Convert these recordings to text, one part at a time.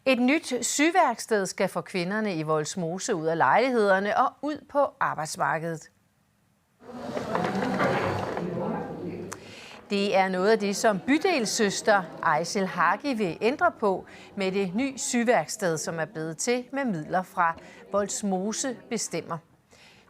Et nyt syværksted skal få kvinderne i Vollsmose ud af lejlighederne og ud på arbejdsmarkedet. Det er noget af det, som bydelssøster Ejsel Hagi vil ændre på med det nye syværksted, som er blevet til med midler fra Vollsmose Bestemmer.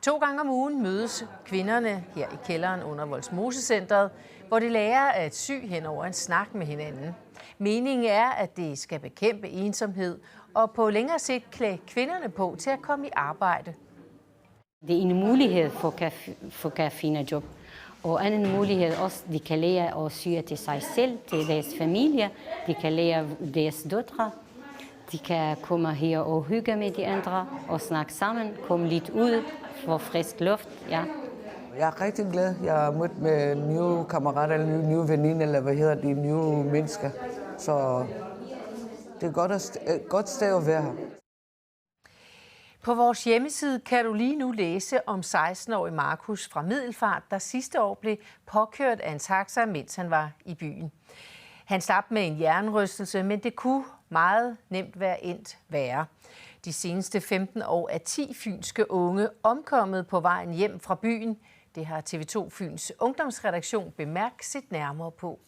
2 gange om ugen mødes kvinderne her i kælderen under Vollsmose-centret, hvor de lærer at sy hen over en snak med hinanden. Meningen er, at det skal bekæmpe ensomhed og på længere sigt klæde kvinderne på til at komme i arbejde. Det er en mulighed for at finde job. Og anden mulighed også, de kan lære at sy til sig selv, til deres familie. De kan lære deres døtre. De kan komme her og hygge med de andre og snakke sammen. Komme lidt ud for frisk luft. Ja. Jeg er rigtig glad. Jeg har mødt med nye kammerater, eller nye veninder, eller hvad hedder de, nye mennesker. Så det er et godt sted at være her. På vores hjemmeside kan du lige nu læse om 16-årig Markus fra Middelfart, der sidste år blev påkørt af en taxa, mens han var i byen. Han slap med en hjernerystelse, men det kunne meget nemt være endt værre. De seneste 15 år er 10 fynske unge omkommet på vejen hjem fra byen. Det har TV2 Fyns ungdomsredaktion bemærket set nærmere på.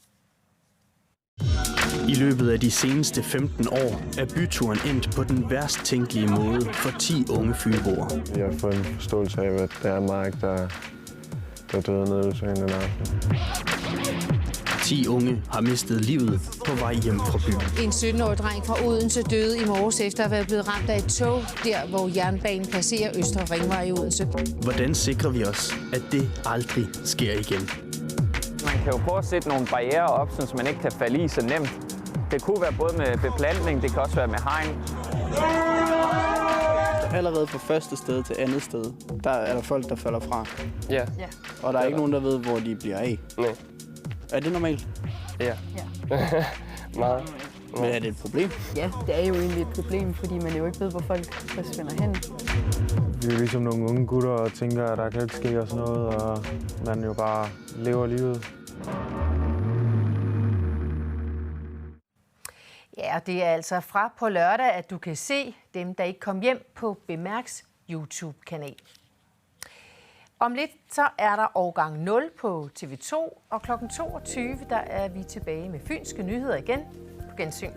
I løbet af de seneste 15 år er byturen endt på den værst tænkelige måde for 10 unge fynboer. Jeg har fået en forståelse af, at det er Mark, der døde nede ved søen den aften. 10 unge har mistet livet på vej hjem fra byen. En 17-årig dreng fra Odense døde i morges efter at være blevet ramt af et tog, der hvor jernbanen passerer Østre Ringvej i Odense. Hvordan sikrer vi os, at det aldrig sker igen? Man kan jo prøve at sætte nogle barrierer op, så man ikke kan falde i så nemt. Det kunne være både med beplantning, det kan også være med hegn. Allerede fra første sted til andet sted, der er der folk, der falder fra. Ja. Og der er ikke nogen, der ved, hvor de bliver af. Nej. Er det normalt? Ja. Meget. Men er det et problem? Ja, det er jo egentlig et problem, fordi man jo ikke ved, hvor folk forsvinder hen. Vi er ligesom nogle unge gutter og tænker, at der kan ikke ske os noget, og man jo bare lever livet. Ja, det er altså fra på lørdag, at du kan se dem, der ikke kom hjem på Bemærks YouTube-kanal. Om lidt så er der årgang 0 på TV2, og kl. 22 der er vi tilbage med fynske nyheder igen. På gensyn.